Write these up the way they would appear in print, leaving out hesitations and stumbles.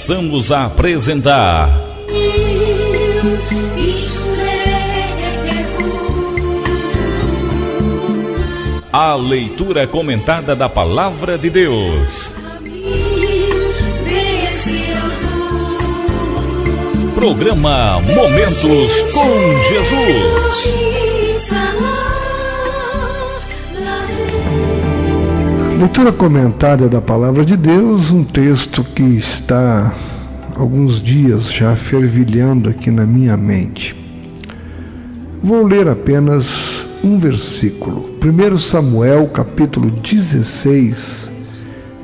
passamos a apresentar a leitura comentada da Palavra de Deus. Programa Momentos com Jesus. Leitura comentada da Palavra de Deus, um texto que está há alguns dias já fervilhando aqui na minha mente. Vou ler apenas um versículo. 1 Samuel, capítulo 16,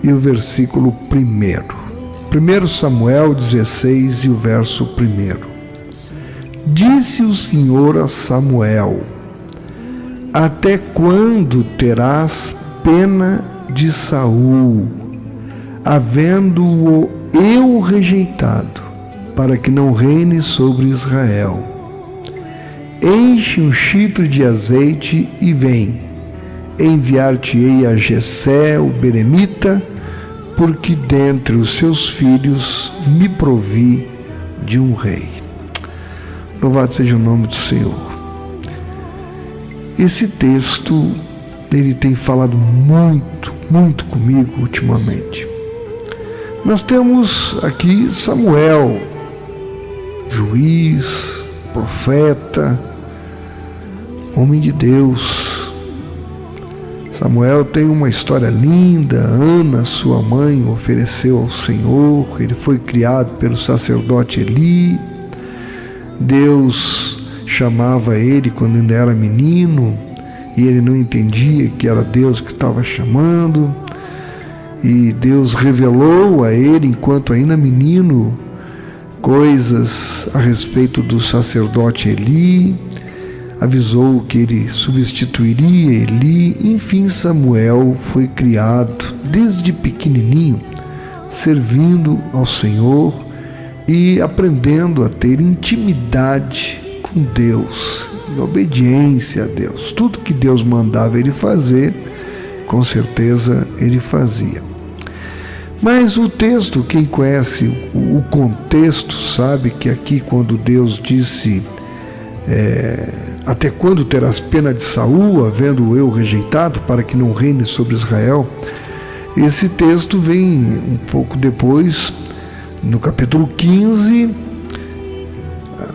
e o versículo 1. 1 Samuel 16 e o verso 1. Disse o Senhor a Samuel: até quando terás pena de Saul, havendo-o eu rejeitado, para que não reine sobre Israel? Enche um chifre de azeite e vem. Enviar-te-ei a Jessé, o beremita, porque dentre os seus filhos me provi de um rei. Louvado seja o nome do Senhor. Esse texto, ele tem falado muito comigo ultimamente. Nós temos aqui Samuel, juiz, profeta, homem de Deus. Samuel tem uma história linda. Ana, sua mãe, o ofereceu ao Senhor. Ele foi criado pelo sacerdote Eli. Deus chamava ele quando ainda era menino, e ele não entendia que era Deus que estava chamando. E Deus revelou a ele, enquanto ainda menino, coisas a respeito do sacerdote Eli. Avisou que ele substituiria Eli. Enfim, Samuel foi criado desde pequenininho, servindo ao Senhor e aprendendo a ter intimidade com Deus, e obediência a Deus. Tudo que Deus mandava ele fazer, com certeza ele fazia. Mas o texto, quem conhece o contexto, sabe que aqui, quando Deus disse até quando terás pena de Saul, havendo eu rejeitado, para que não reine sobre Israel, esse texto vem um pouco depois, no capítulo 15,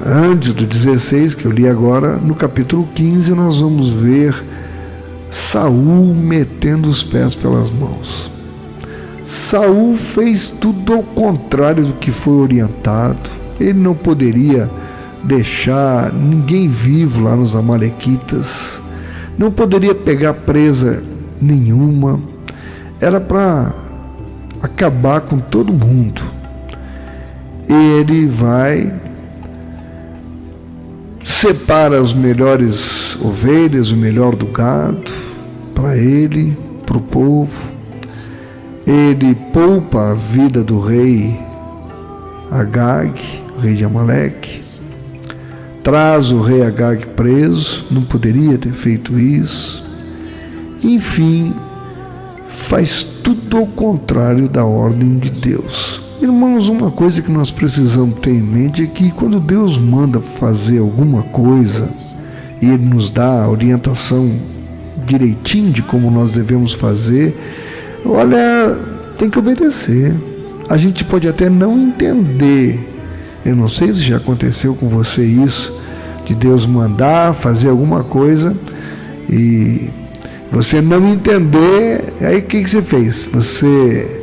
antes do 16, que eu li agora. No capítulo 15 nós vamos ver Saul metendo os pés pelas mãos. Saul fez tudo ao contrário do que foi orientado. Ele não poderia deixar ninguém vivo lá nos Amalequitas, não poderia pegar presa nenhuma, era para acabar com todo mundo. Ele vai, separa as melhores ovelhas, o melhor do gado, para ele, para o povo. Ele poupa a vida do rei Agag, rei de Amaleque. Traz o rei Agag preso, não poderia ter feito isso. Enfim, faz tudo ao contrário da ordem de Deus. Irmãos, uma coisa que nós precisamos ter em mente é que quando Deus manda fazer alguma coisa e Ele nos dá a orientação direitinho de como nós devemos fazer, olha, tem que obedecer. A gente pode até não entender. Eu não sei se já aconteceu com você isso, de Deus mandar fazer alguma coisa e você não entender. Aí o que você fez? Você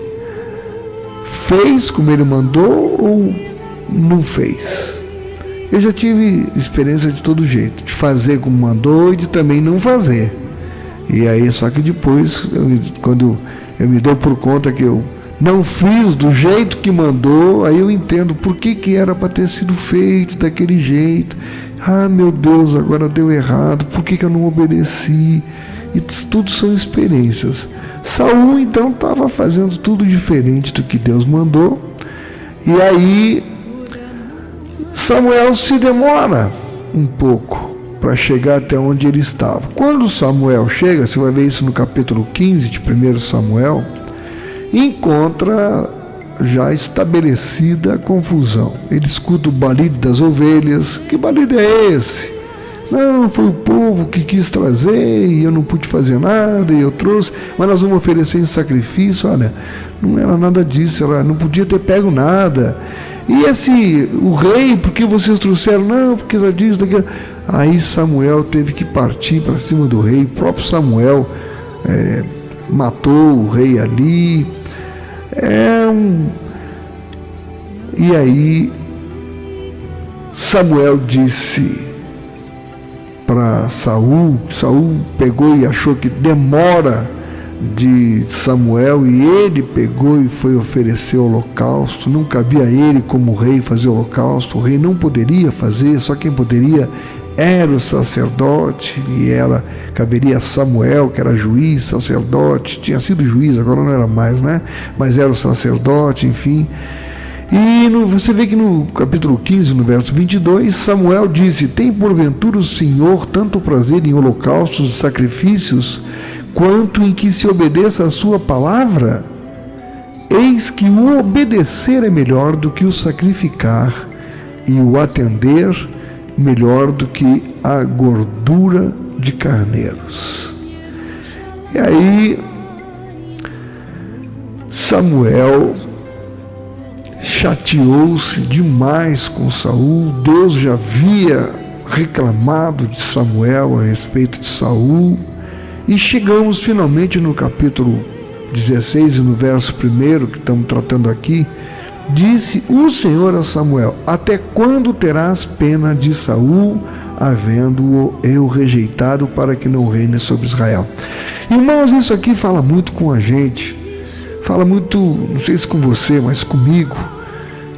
fez como Ele mandou ou não fez? Eu já tive experiência de todo jeito, de fazer como mandou e de também não fazer. E aí, só que depois, quando eu me dou por conta que eu não fiz do jeito que mandou, aí eu entendo por que era para ter sido feito daquele jeito. Ah, meu Deus, agora deu errado, por que eu não obedeci? E tudo são experiências. Saul, então, estava fazendo tudo diferente do que Deus mandou. E aí, Samuel se demora um pouco para chegar até onde ele estava. Quando Samuel chega, você vai ver isso no capítulo 15 de 1 Samuel, encontra já estabelecida a confusão. Ele escuta o balido das ovelhas. Que balido é esse? Não, foi o povo que quis trazer e eu não pude fazer nada e eu trouxe, mas nós vamos oferecer em sacrifício. Olha, não era nada disso, ela não podia ter pego nada. E o rei, por que vocês trouxeram? Não, porque já diz daquilo. Aí Samuel teve que partir para cima do rei. O próprio Samuel matou o rei ali. E aí Samuel disse para Saul pegou e achou que demora de Samuel, e ele pegou e foi oferecer o holocausto. Não cabia a ele como rei fazer o holocausto, o rei não poderia fazer, só quem poderia era o sacerdote, e caberia a Samuel, que era juiz, sacerdote, tinha sido juiz, agora não era mais, né? Mas era o sacerdote, enfim. E você vê que no capítulo 15, no verso 22, Samuel disse: tem porventura o Senhor tanto prazer em holocaustos e sacrifícios, quanto em que se obedeça a sua palavra? Eis que o obedecer é melhor do que o sacrificar, e o atender melhor do que a gordura de carneiros. E aí Samuel chateou-se demais com Saul. Deus já havia reclamado de Samuel a respeito de Saul. E chegamos finalmente no capítulo 16 e no verso 1 que estamos tratando aqui. Disse o Senhor a Samuel: até quando terás pena de Saul, havendo-o eu rejeitado, para que não reine sobre Israel? Irmãos, isso aqui fala muito com a gente. Fala muito, não sei se com você, mas comigo.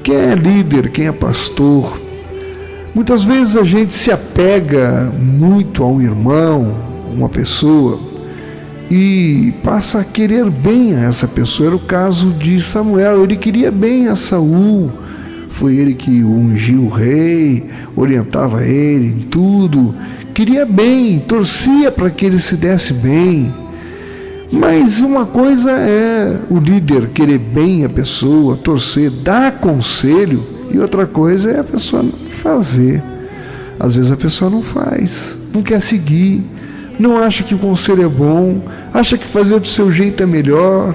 Quem é líder, quem é pastor, muitas vezes a gente se apega muito a um irmão, uma pessoa, e passa a querer bem a essa pessoa. Era o caso de Samuel. Ele queria bem a Saul, foi ele que ungiu o rei, orientava ele em tudo, queria bem, torcia para que ele se desse bem. Mas uma coisa é o líder querer bem a pessoa, torcer, dar conselho, e outra coisa é a pessoa fazer. Às vezes a pessoa não faz, não quer seguir, não acha que o conselho é bom, acha que fazer do seu jeito é melhor,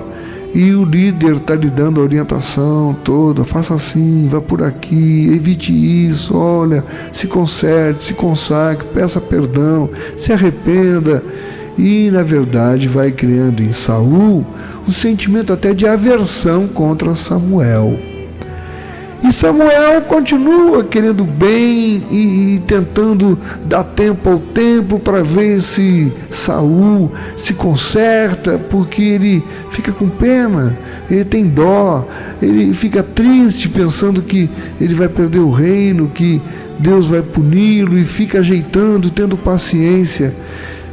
e o líder está lhe dando a orientação toda: faça assim, vá por aqui, evite isso, olha, se conserte, se consagre, peça perdão, se arrependa. E na verdade vai criando em Saul um sentimento até de aversão contra Samuel. E Samuel continua querendo bem e tentando dar tempo ao tempo para ver se Saul se conserta, porque ele fica com pena, ele tem dó, ele fica triste pensando que ele vai perder o reino, que Deus vai puni-lo, e fica ajeitando, tendo paciência.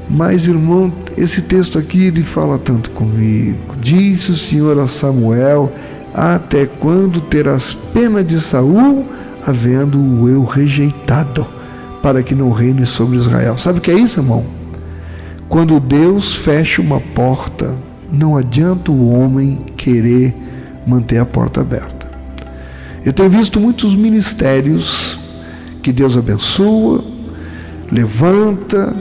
Mas, irmão, esse texto aqui ele fala tanto comigo. Disse o Senhor a Samuel: até quando terás pena de Saul, havendo-o eu rejeitado, para que não reine sobre Israel? Sabe o que é isso, irmão? Quando Deus fecha uma porta, não adianta o homem querer manter a porta aberta. Eu tenho visto muitos ministérios que Deus abençoa, levanta,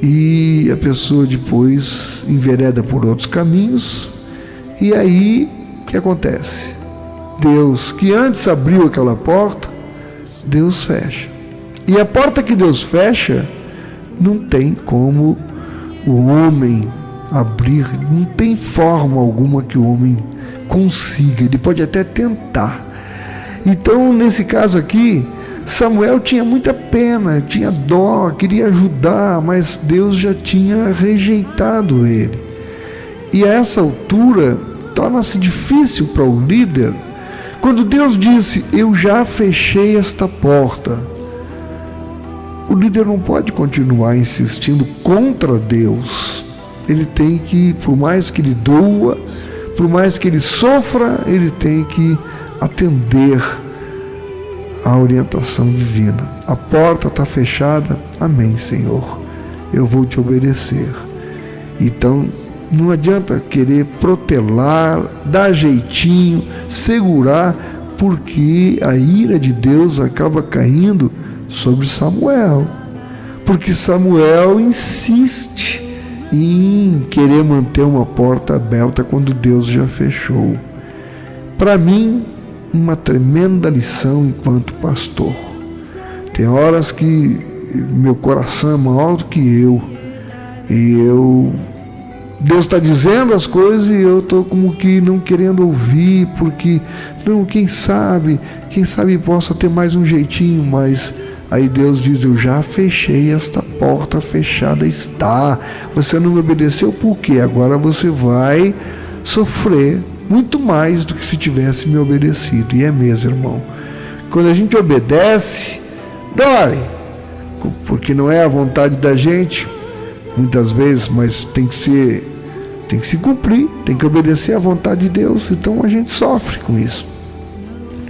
e a pessoa depois envereda por outros caminhos. E aí o que acontece? Deus, que antes abriu aquela porta, Deus fecha. E a porta que Deus fecha, não tem como o homem abrir, não tem forma alguma que o homem consiga. Ele pode até tentar. Então, nesse caso aqui, Samuel tinha muita pena, tinha dó, queria ajudar, mas Deus já tinha rejeitado ele. E a essa altura, torna-se difícil para o líder, quando Deus disse: eu já fechei esta porta. O líder não pode continuar insistindo contra Deus. Ele tem que, por mais que ele doa, por mais que ele sofra, ele tem que atender a orientação divina. A porta está fechada, amém, Senhor, eu vou te obedecer. Então Não adianta querer protelar, dar jeitinho, segurar, porque a ira de Deus acaba caindo sobre Samuel. Porque Samuel insiste em querer manter uma porta aberta quando Deus já fechou. Para mim, uma tremenda lição enquanto pastor. Tem horas que meu coração é maior do que eu. Deus está dizendo as coisas e eu estou como que não querendo ouvir, porque, não, quem sabe possa ter mais um jeitinho, mas aí Deus diz, eu já fechei esta porta, fechada está. Você não me obedeceu, por quê? Agora você vai sofrer muito mais do que se tivesse me obedecido. E é mesmo, irmão. Quando a gente obedece, dói, porque não é a vontade da gente, muitas vezes, mas tem que se cumprir, tem que obedecer à vontade de Deus, então a gente sofre com isso.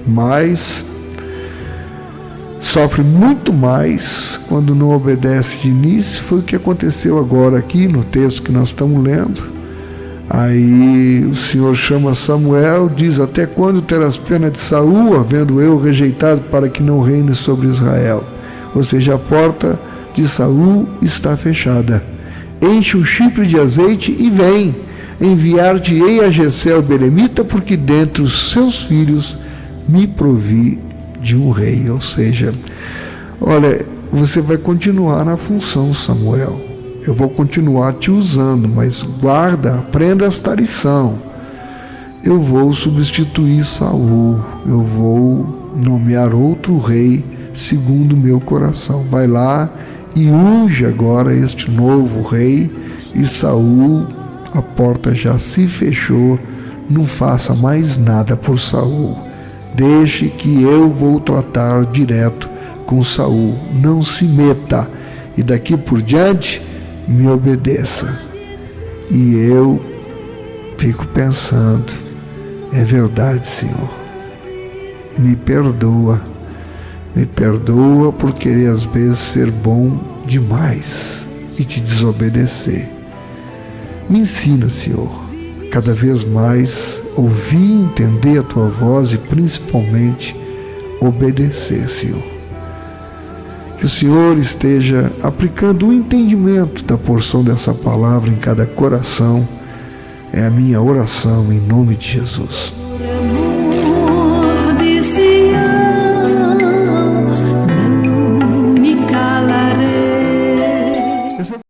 Mas sofre muito mais quando não obedece de início. Foi o que aconteceu agora aqui no texto que nós estamos lendo. Aí o Senhor chama Samuel, diz, até quando terás pena de Saul, havendo eu rejeitado para que não reine sobre Israel? Ou seja, a porta de Saul está fechada. Enche um chifre de azeite e vem, enviar-te-ei a Jessé o belemita, porque dentre os seus filhos me provi de um rei. Ou seja, olha, você vai continuar na função, Samuel. Eu vou continuar te usando, mas guarda, aprenda esta lição. Eu vou substituir Saul, eu vou nomear outro rei segundo o meu coração. Vai lá e unge agora este novo rei. E Saul, a porta já se fechou, não faça mais nada por Saul. Deixe que eu vou tratar direto com Saul. Não se meta. E daqui por diante, me obedeça. E eu fico pensando, é verdade, Senhor. Me perdoa por querer às vezes ser bom demais e te desobedecer. Me ensina, Senhor, cada vez mais ouvir e entender a Tua voz e principalmente obedecer, Senhor. Que o Senhor esteja aplicando o entendimento da porção dessa palavra em cada coração. É a minha oração em nome de Jesus.